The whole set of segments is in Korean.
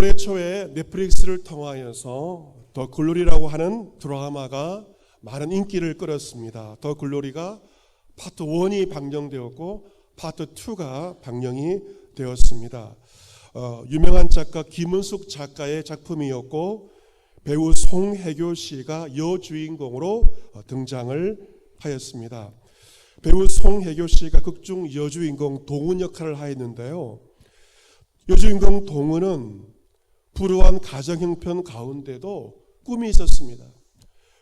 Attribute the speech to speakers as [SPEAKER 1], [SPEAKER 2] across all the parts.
[SPEAKER 1] 올해 초에 넷플릭스를 통하여서 더 글로리라고 하는 드라마가 많은 인기를 끌었습니다. 더 글로리가 파트 1이 방영되었고 파트 2가 방영이 되었습니다. 유명한 작가 김은숙 작가의 작품이었고 배우 송혜교 씨가 여주인공으로 등장을 하였습니다. 배우 송혜교 씨가 극중 여주인공 동은 역할을 하였는데요. 여주인공 동은은 불우한 가정 형편 가운데도 꿈이 있었습니다.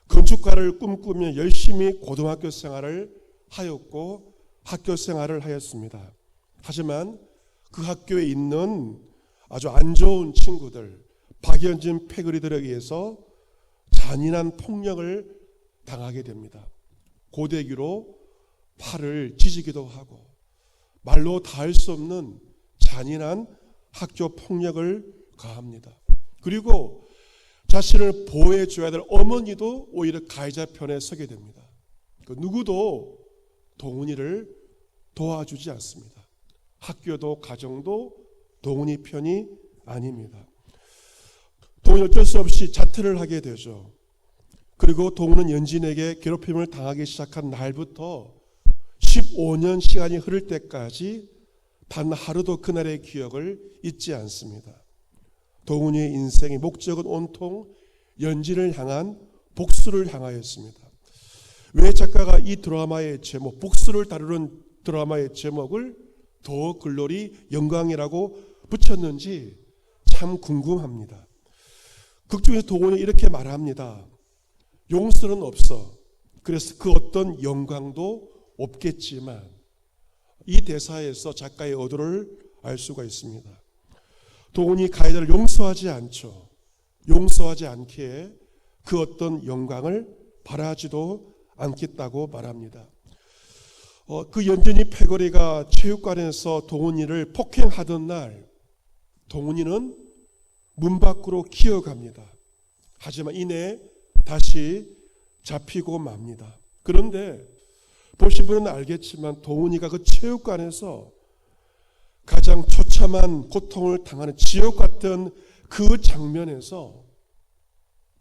[SPEAKER 1] 건축가를 꿈꾸며 열심히 고등학교 생활을 하였고 학교 생활을 하였습니다. 하지만 그 학교에 있는 아주 안 좋은 친구들, 박연진 패거리들에 의해서 잔인한 폭력을 당하게 됩니다. 고데기로 팔을 찢기도 하고 말로 다 할 수 없는 잔인한 학교 폭력을 가합니다. 그리고 자신을 보호해줘야 될 어머니도 오히려 가해자 편에 서게 됩니다. 누구도 동훈이를 도와주지 않습니다. 학교도 가정도 동훈이 편이 아닙니다. 동훈이 어쩔 수 없이 자퇴를 하게 되죠. 그리고 동훈은 연진에게 괴롭힘을 당하기 시작한 날부터 15년 시간이 흐를 때까지 단 하루도 그날의 기억을 잊지 않습니다. 동훈이의 인생의 목적은 온통 연진을 향한 복수를 향하였습니다. 왜 작가가 이 드라마의 제목, 복수를 다루는 드라마의 제목을 더 글로리 영광이라고 붙였는지 참 궁금합니다. 극중에서 동훈이 이렇게 말합니다. 용서는 없어. 그래서 그 어떤 영광도 없겠지만, 이 대사에서 작가의 의도를 알 수가 있습니다. 동훈이 가해자를 용서하지 않죠. 용서하지 않기에 그 어떤 영광을 바라지도 않겠다고 말합니다. 그 연진이 패거리가 체육관에서 동훈이를 폭행하던 날, 동훈이는 문 밖으로 기어갑니다. 하지만 이내 다시 잡히고 맙니다. 그런데 보신 분은 알겠지만 동훈이가 그 체육관에서 가장 처참한 고통을 당하는 지옥 같은 그 장면에서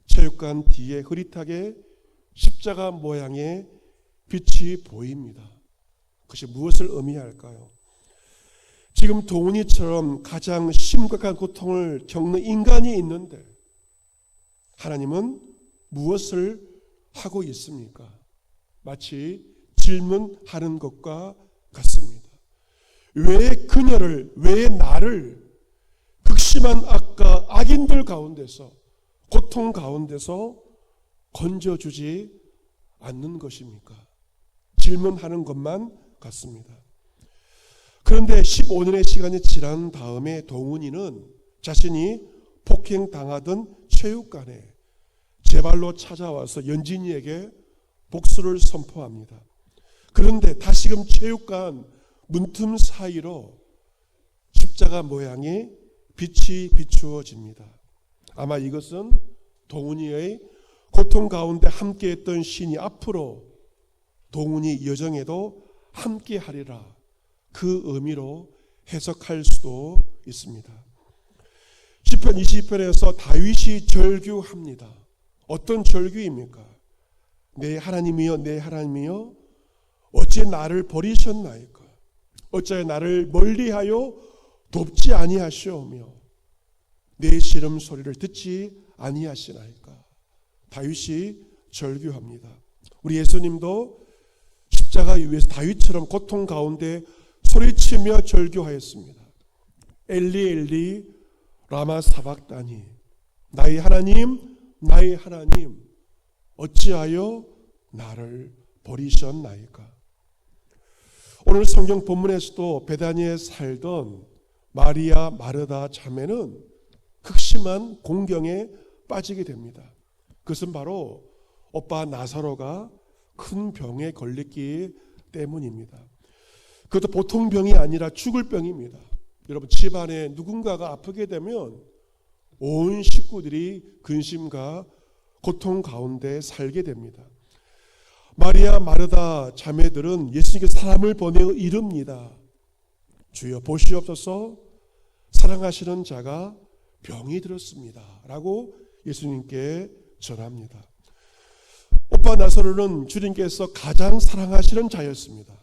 [SPEAKER 1] 체육관 뒤에 흐릿하게 십자가 모양의 빛이 보입니다. 그것이 무엇을 의미할까요? 지금 동훈이처럼 가장 심각한 고통을 겪는 인간이 있는데 하나님은 무엇을 하고 있습니까? 마치 질문하는 것과 같습니다. 왜 그녀를, 왜 나를 극심한 악과 악인들 가운데서, 고통 가운데서 건져주지 않는 것입니까? 질문하는 것만 같습니다. 그런데 15년의 시간이 지난 다음에 동훈이는 자신이 폭행당하던 체육관에 제발로 찾아와서 연진이에게 복수를 선포합니다. 그런데 다시금 체육관 문틈 사이로 십자가 모양의 빛이 비추어집니다. 아마 이것은 동훈이의 고통 가운데 함께했던 신이 앞으로 동훈이 여정에도 함께하리라, 그 의미로 해석할 수도 있습니다. 시편 22편에서 다윗이 절규합니다. 어떤 절규입니까? 내 하나님이여, 내 하나님이여, 어찌 나를 버리셨나이까? 어찌 나를 멀리하여 돕지 아니하시오며 내 시름 소리를 듣지 아니하시나이까? 다윗이 절규합니다. 우리 예수님도 십자가 위에서 다윗처럼 고통 가운데 소리치며 절규하였습니다. 엘리 엘리 라마 사박다니, 나의 하나님, 나의 하나님, 어찌하여 나를 버리셨나이까? 오늘 성경 본문에서도 베다니에 살던 마리아 마르다 자매는 극심한 공경에 빠지게 됩니다. 그것은 바로 오빠 나사로가 큰 병에 걸렸기 때문입니다. 그것도 보통 병이 아니라 죽을 병입니다. 여러분, 집안에 누군가가 아프게 되면 온 식구들이 근심과 고통 가운데 살게 됩니다. 마리아 마르다 자매들은 예수님께 사람을 보내어 이릅니다. 주여 보시옵소서, 사랑하시는 자가 병이 들었습니다. 라고 예수님께 전합니다. 오빠 나사로는 주님께서 가장 사랑하시는 자였습니다.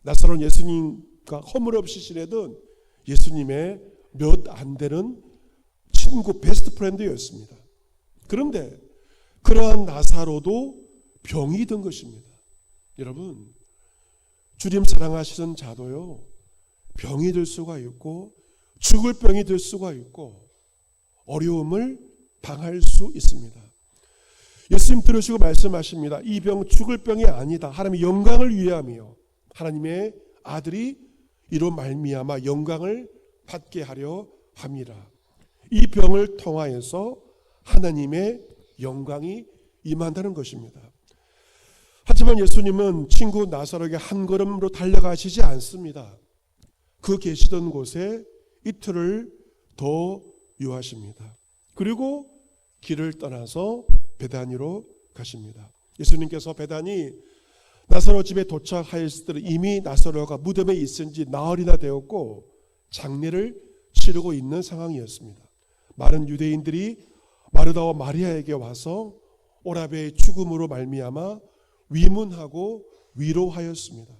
[SPEAKER 1] 나사로는 예수님과 허물없이 지내던 예수님의 몇 안 되는 친구, 베스트 프렌드였습니다. 그런데 그러한 나사로도 병이 든 것입니다. 여러분, 주님 사랑하시는 자도요, 병이 들 수가 있고 죽을 병이 들 수가 있고 어려움을 당할 수 있습니다. 예수님 들으시고 말씀하십니다. 이 병 죽을 병이 아니다. 하나님의 영광을 위함이요, 하나님의 아들이 이로 말미암아 영광을 받게 하려 함이라. 이 병을 통하여서 하나님의 영광이 임한다는 것입니다. 하지만 예수님은 친구 나사로에게 한 걸음으로 달려가시지 않습니다. 그 계시던 곳에 이틀을 더 유하십니다. 그리고 길을 떠나서 베다니로 가십니다. 예수님께서 베다니 나사로 집에 도착하였을 때는 이미 나사로가 무덤에 있은 지 나흘이나 되었고 장례를 치르고 있는 상황이었습니다. 많은 유대인들이 마르다와 마리아에게 와서 오라베의 죽음으로 말미암아 위문하고 위로하였습니다.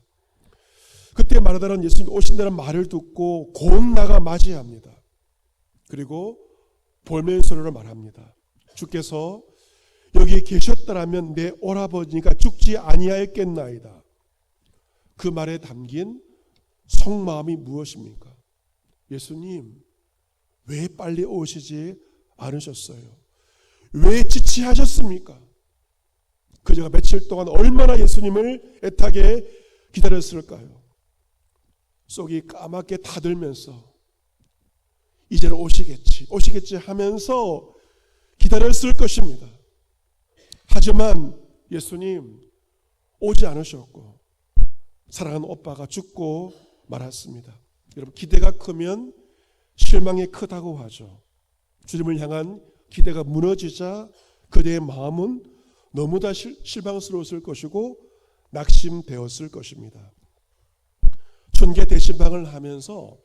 [SPEAKER 1] 그때 마르다는 예수님이 오신다는 말을 듣고 곧 나가 맞이합니다. 그리고 볼멘소리로 말합니다. 주께서 여기 계셨더라면 내 오라버니가 죽지 아니하였겠나이다. 그 말에 담긴 속마음이 무엇입니까? 예수님, 왜 빨리 오시지 않으셨어요? 왜 지체하셨습니까? 그제가 며칠 동안 얼마나 예수님을 애타게 기다렸을까요? 속이 까맣게 타들면서 이제는 오시겠지 하면서 기다렸을 것입니다. 하지만 예수님 오지 않으셨고 사랑하는 오빠가 죽고 말았습니다. 여러분, 기대가 크면 실망이 크다고 하죠. 주님을 향한 기대가 무너지자 그대의 마음은 너무나 실망스러웠을 것이고 낙심되었을 것입니다. 춘계 대신방을 하면서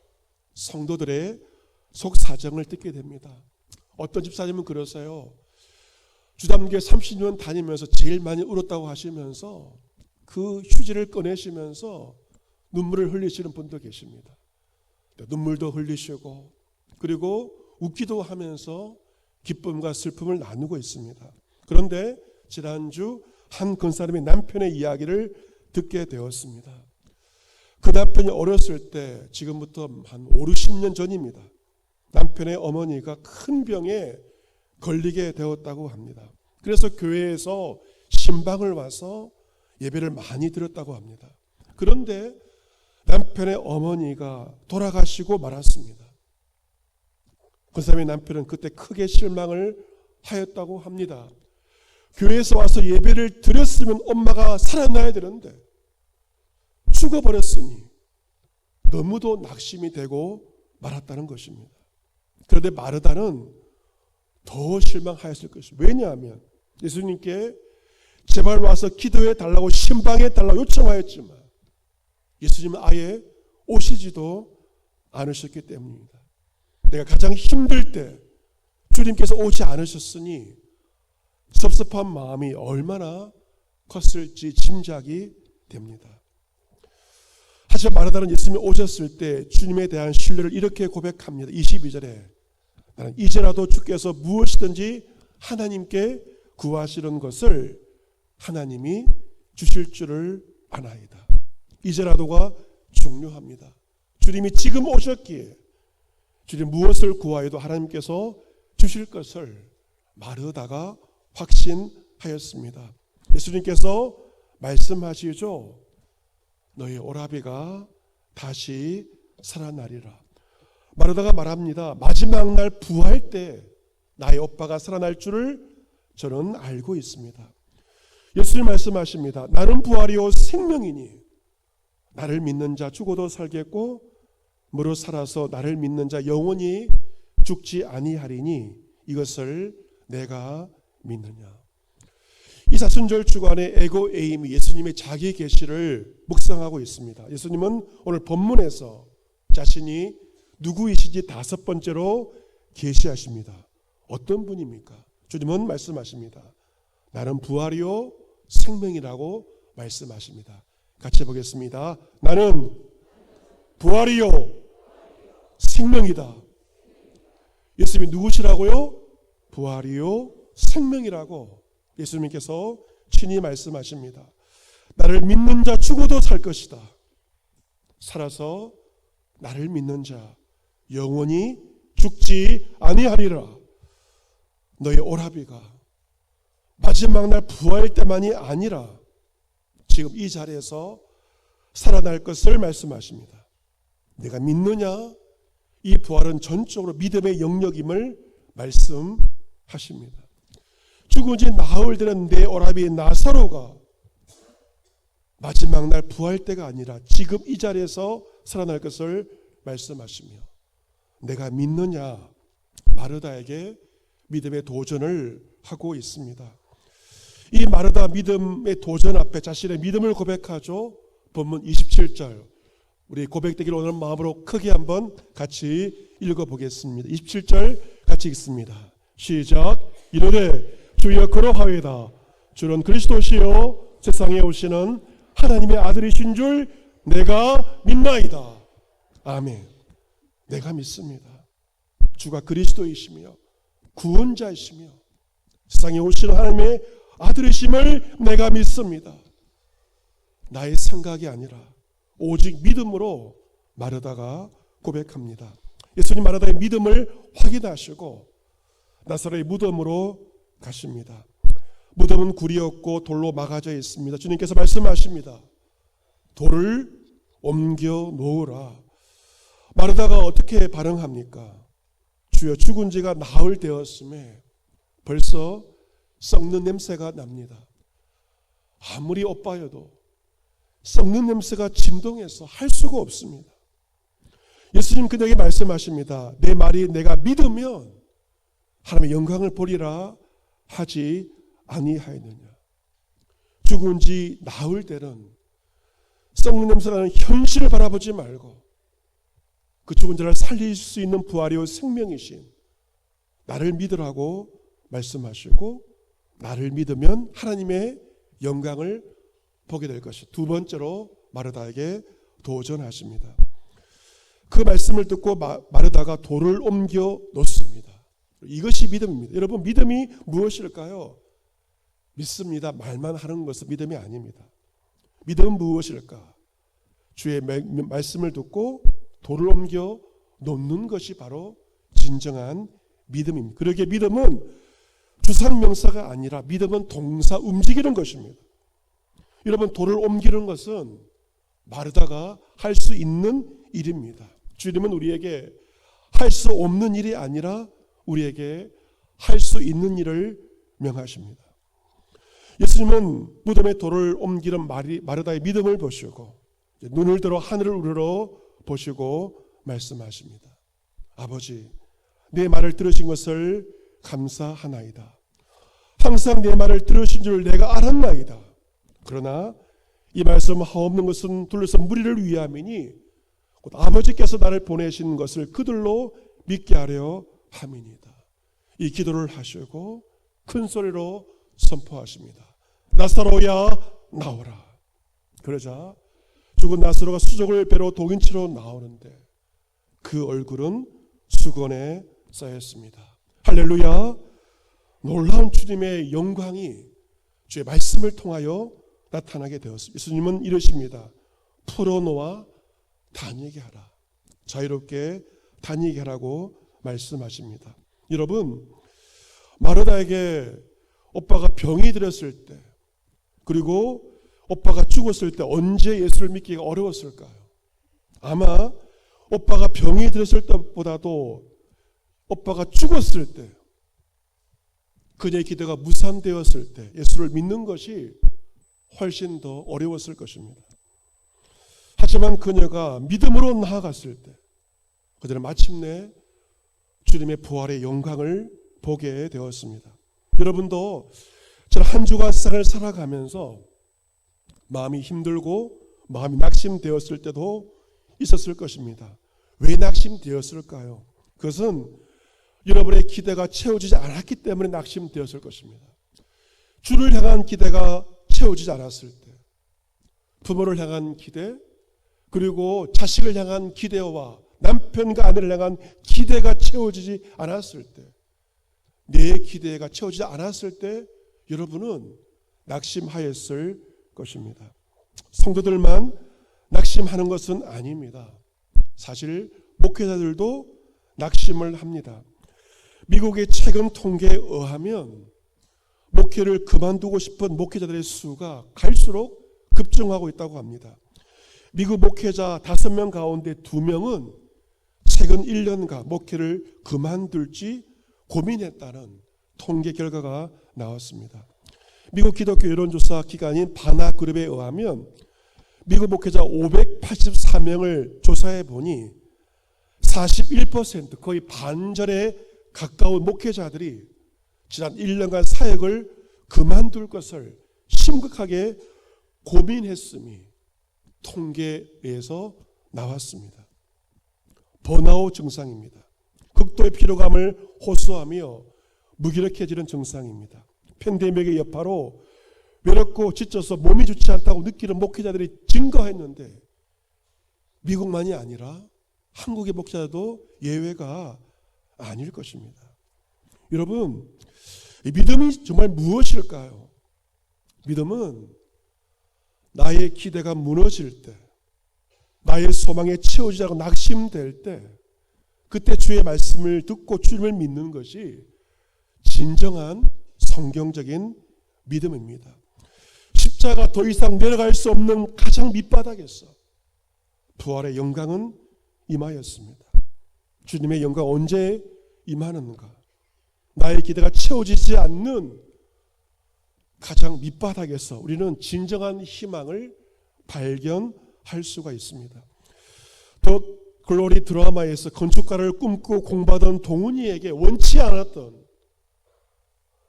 [SPEAKER 1] 성도들의 속사정을 듣게 됩니다. 어떤 집사님은 그러세요. 주담교회 30년 다니면서 제일 많이 울었다고 하시면서 그 휴지를 꺼내시면서 눈물을 흘리시는 분도 계십니다. 눈물도 흘리시고 그리고 웃기도 하면서 기쁨과 슬픔을 나누고 있습니다. 그런데 지난주 한 권사님의 남편의 이야기를 듣게 되었습니다. 그 남편이 어렸을 때, 지금부터 한 5, 60년 전입니다. 남편의 어머니가 큰 병에 걸리게 되었다고 합니다. 그래서 교회에서 신방을 와서 예배를 많이 드렸다고 합니다. 그런데 남편의 어머니가 돌아가시고 말았습니다. 그 사람의 남편은 그때 크게 실망을 하였다고 합니다. 교회에서 와서 예배를 드렸으면 엄마가 살아나야 되는데 죽어버렸으니 너무도 낙심이 되고 말았다는 것입니다. 그런데 마르다는 더 실망하였을 것입니다. 왜냐하면 예수님께 제발 와서 기도해 달라고 신방해 달라고 요청하였지만 예수님은 아예 오시지도 않으셨기 때문입니다. 내가 가장 힘들 때 주님께서 오지 않으셨으니 섭섭한 마음이 얼마나 컸을지 짐작이 됩니다. 하지만 마르다는 예수님이 오셨을 때 주님에 대한 신뢰를 이렇게 고백합니다. 22절에 나는 이제라도 주께서 무엇이든지 하나님께 구하시는 것을 하나님이 주실 줄을 아나이다. 이제라도가 중요합니다. 주님이 지금 오셨기에 주님 무엇을 구하여도 하나님께서 주실 것을 마르다가 확신하였습니다. 예수님께서 말씀하시죠. 너희 오라비가 다시 살아나리라. 마르다가 말합니다. 마지막 날 부활 때 나의 오빠가 살아날 줄을 저는 알고 있습니다. 예수님 말씀하십니다. 나는 부활이요 생명이니 나를 믿는 자 죽어도 살겠고 무릇 살아서 나를 믿는 자 영원히 죽지 아니하리니 이것을 내가 믿느냐. 이 사순절 주간에 에고 에임이 예수님의 자기 계시를 묵상하고 있습니다. 예수님은 오늘 본문에서 자신이 누구이신지 5번째로 계시하십니다. 어떤 분입니까? 주님은 말씀하십니다. 나는 부활이요 생명이라고 말씀하십니다. 같이 보겠습니다. 나는 부활이요 생명이다. 예수님이 누구시라고요? 부활이요 생명이라고 예수님께서 친히 말씀하십니다. 나를 믿는 자 죽어도 살 것이다. 살아서 나를 믿는 자 영원히 죽지 아니하리라. 너의 오라비가 마지막 날 부활 때만이 아니라 지금 이 자리에서 살아날 것을 말씀하십니다. 내가 믿느냐? 이 부활은 전적으로 믿음의 영역임을 말씀하십니다. 죽은 지 나흘 되는 내 오라비 나사로가 마지막 날 부활 때가 아니라 지금 이 자리에서 살아날 것을 말씀하시며 내가 믿느냐? 마르다에게 믿음의 도전을 하고 있습니다. 이 마르다 믿음의 도전 앞에 자신의 믿음을 고백하죠. 본문 27절 우리 고백되기를 오늘 마음으로 크게 한번 같이 읽어보겠습니다. 27절 같이 읽습니다. 시작. 이르되 주여 그러하외다. 주는 그리스도시요 세상에 오시는 하나님의 아들이신 줄 내가 믿나이다. 아멘. 내가 믿습니다. 주가 그리스도이시며 구원자이시며 세상에 오시는 하나님의 아들이심을 내가 믿습니다. 나의 생각이 아니라 오직 믿음으로 마르다가 고백합니다. 예수님 마르다의 믿음을 확인하시고 나사로의 무덤으로 가십니다. 무덤은 굴이었고 돌로 막아져 있습니다. 주님께서 말씀하십니다. 돌을 옮겨 놓으라. 마르다가 어떻게 반응합니까? 주여 죽은 지가 나흘 되었음에 벌써 썩는 냄새가 납니다. 아무리 오빠여도 썩는 냄새가 진동해서 할 수가 없습니다. 예수님 그에게 말씀하십니다. 내 말이 내가 믿으면 하나님의 영광을 보리라 하지 아니하였느냐. 죽은 지 나흘 되는 썩는 냄새나는 현실을 바라보지 말고 그 죽은 자를 살릴 수 있는 부활이요 생명이신 나를 믿으라고 말씀하시고 나를 믿으면 하나님의 영광을 보게 될 것이 두 번째로 마르다에게 도전하십니다. 그 말씀을 듣고 마르다가 돌을 옮겨 놓습니다. 이것이 믿음입니다. 여러분 믿음이 무엇일까요? 믿습니다. 말만 하는 것은 믿음이 아닙니다. 믿음은 무엇일까? 주의 말씀을 듣고 돌을 옮겨 놓는 것이 바로 진정한 믿음입니다. 그러기에 믿음은 주상명사가 아니라 믿음은 동사 움직이는 것입니다. 여러분 돌을 옮기는 것은 마르다가 할 수 있는 일입니다. 주님은 우리에게 할 수 없는 일이 아니라 우리에게 할 수 있는 일을 명하십니다. 예수님은 무덤에 돌을 옮기는 마르다의 믿음을 보시고 눈을 들어 하늘을 우러러 보시고 말씀하십니다. 아버지, 내 말을 들으신 것을 감사하나이다. 항상 내 말을 들으신 줄 내가 알았나이다. 그러나 이 말씀 하옵는 것은 둘러서 무리를 위함이니 곧 아버지께서 나를 보내신 것을 그들로 믿게 하려 함이니이다. 이 기도를 하시고 큰 소리로 선포하십니다. 나사로야 나오라. 그러자 죽은 나사로가 수족을 배로 동인치로 나오는데 그 얼굴은 수건에 쌓였습니다. 할렐루야. 놀라운 주님의 영광이 주의 말씀을 통하여 나타나게 되었습니다. 예수님은 이러십니다. 풀어놓아 다니게 하라. 자유롭게 다니게 하라고 말씀하십니다. 여러분 마르다에게 오빠가 병이 들었을 때 그리고 오빠가 죽었을 때 언제 예수를 믿기가 어려웠을까요? 아마 오빠가 병이 들었을 때보다도 오빠가 죽었을 때 그녀의 기도가 무산되었을 때 예수를 믿는 것이 훨씬 더 어려웠을 것입니다. 하지만 그녀가 믿음으로 나아갔을 때 그들은 마침내 주님의 부활의 영광을 보게 되었습니다. 여러분도 지난 한 주간 세상을 살아가면서 마음이 힘들고 마음이 낙심되었을 때도 있었을 것입니다. 왜 낙심되었을까요? 그것은 여러분의 기대가 채워지지 않았기 때문에 낙심되었을 것입니다. 주를 향한 기대가 채워지지 않았을 때, 부모를 향한 기대, 그리고 자식을 향한 기대와 남편과 아내를 향한 기대가 채워지지 않았을 때, 내 기대가 채워지지 않았을 때 여러분은 낙심하였을 것입니다. 성도들만 낙심하는 것은 아닙니다. 사실 목회자들도 낙심을 합니다. 미국의 최근 통계에 의하면 목회를 그만두고 싶은 목회자들의 수가 갈수록 급증하고 있다고 합니다. 미국 목회자 5명 가운데 2명은 최근 1년간 목회를 그만둘지 고민했다는 통계 결과가 나왔습니다. 미국 기독교 여론조사 기관인 바나그룹에 의하면 미국 목회자 584명을 조사해 보니 41%, 거의 반절에 가까운 목회자들이 지난 1년간 사역을 그만둘 것을 심각하게 고민했음이 통계에서 나왔습니다. 번아웃 증상입니다. 극도의 피로감을 호소하며 무기력해지는 증상입니다. 팬데믹의 여파로 외롭고 지쳐서 몸이 좋지 않다고 느끼는 목회자들이 증가했는데 미국만이 아니라 한국의 목회자도 예외가 아닐 것입니다. 여러분, 믿음이 정말 무엇일까요? 믿음은 나의 기대가 무너질 때, 나의 소망에 채워지지 않고 낙심될 때, 그때 주의 말씀을 듣고 주님을 믿는 것이 진정한 성경적인 믿음입니다. 십자가 더 이상 내려갈 수 없는 가장 밑바닥에서 부활의 영광은 임하였습니다. 주님의 영광 언제 임하는가? 나의 기대가 채워지지 않는 가장 밑바닥에서 우리는 진정한 희망을 발견할 수가 있습니다. 더 글로리 드라마에서 건축가를 꿈꾸고 공부하던 동훈이에게 원치 않았던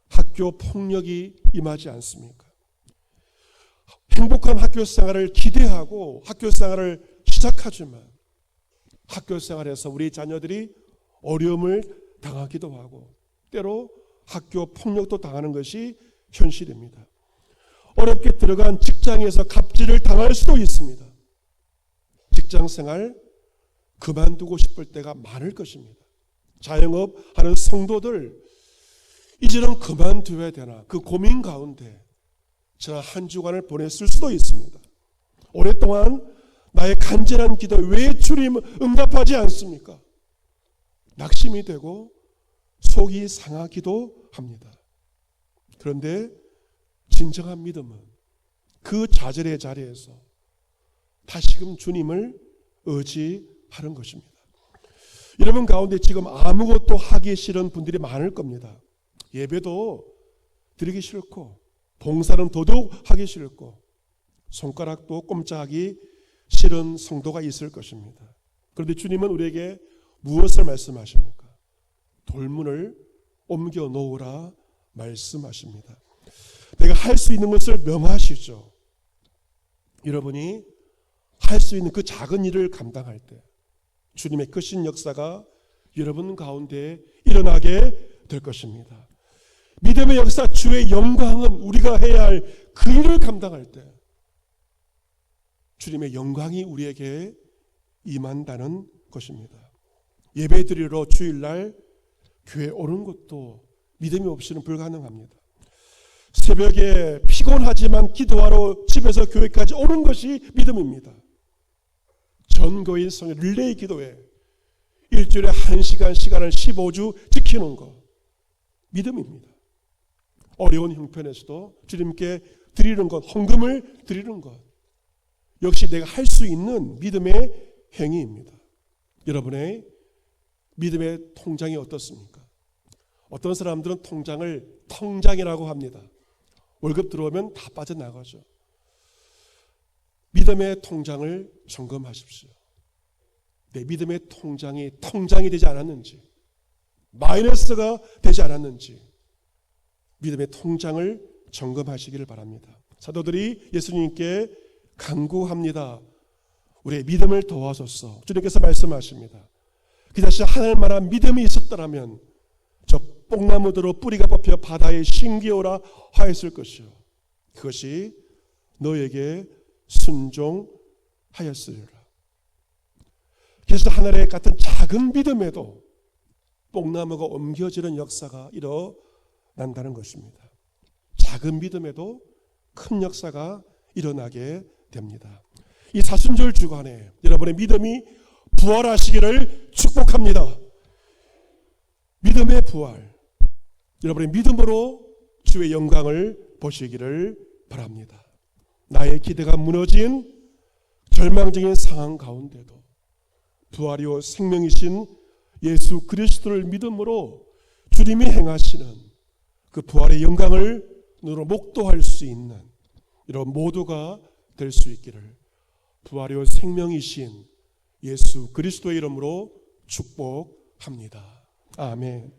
[SPEAKER 1] 학교 폭력이 임하지 않습니까? 행복한 학교 생활을 기대하고 학교 생활을 시작하지만 학교 생활에서 우리 자녀들이 어려움을 당하기도 하고 때로 학교 폭력도 당하는 것이 현실입니다. 어렵게 들어간 직장에서 갑질을 당할 수도 있습니다. 직장 생활 그만두고 싶을 때가 많을 것입니다. 자영업 하는 성도들 이제는 그만둬야 되나 그 고민 가운데 지난 한 주간을 보냈을 수도 있습니다. 오랫동안 나의 간절한 기도 왜 주님 응답하지 않습니까? 낙심이 되고 속이 상하기도 합니다. 그런데 진정한 믿음은 그 좌절의 자리에서 다시금 주님을 의지하는 것입니다. 여러분 가운데 지금 아무것도 하기 싫은 분들이 많을 겁니다. 예배도 드리기 싫고 봉사는 더더욱 하기 싫고 손가락도 꼼짝하기 싫은 성도가 있을 것입니다. 그런데 주님은 우리에게 무엇을 말씀하십니까? 돌문을 옮겨 놓으라 말씀하십니다. 내가 할 수 있는 것을 명하시죠. 여러분이 할 수 있는 그 작은 일을 감당할 때 주님의 크신 역사가 여러분 가운데 일어나게 될 것입니다. 믿음의 역사 주의 영광은 우리가 해야 할 그 일을 감당할 때 주님의 영광이 우리에게 임한다는 것입니다. 예배 드리러 주일날 교회 오는 것도 믿음이 없이는 불가능합니다. 새벽에 피곤하지만 기도하러 집에서 교회까지 오는 것이 믿음입니다. 전교인 성의 릴레이 기도회 일주일에 1시간 시간을 15주 지키는 것 믿음입니다. 어려운 형편에서도 주님께 드리는 것, 헌금을 드리는 것 역시 내가 할 수 있는 믿음의 행위입니다. 여러분의 믿음의 통장이 어떻습니까? 어떤 사람들은 통장을 통장이라고 합니다. 월급 들어오면 다 빠져나가죠. 믿음의 통장을 점검하십시오. 내 믿음의 통장이 되지 않았는지, 마이너스가 되지 않았는지 믿음의 통장을 점검하시기를 바랍니다. 사도들이 예수님께 간구합니다. 우리의 믿음을 도와소서. 주님께서 말씀하십니다. 그 자신 하늘만한 믿음이 있었더라면 뽕나무대로 뿌리가 뽑혀 바다에 심기어라 하였을 것이요 그것이 너에게 순종하였으리라. 그래서 하늘의 같은 작은 믿음에도 뽕나무가 옮겨지는 역사가 일어난다는 것입니다. 작은 믿음에도 큰 역사가 일어나게 됩니다. 이 사순절 주간에 여러분의 믿음이 부활하시기를 축복합니다. 믿음의 부활, 여러분의 믿음으로 주의 영광을 보시기를 바랍니다. 나의 기대가 무너진 절망적인 상황 가운데도 부활이요 생명이신 예수 그리스도를 믿음으로 주님이 행하시는 그 부활의 영광을 눈으로 목도할 수 있는 이런 모두가 될 수 있기를 부활이요 생명이신 예수 그리스도의 이름으로 축복합니다. 아멘.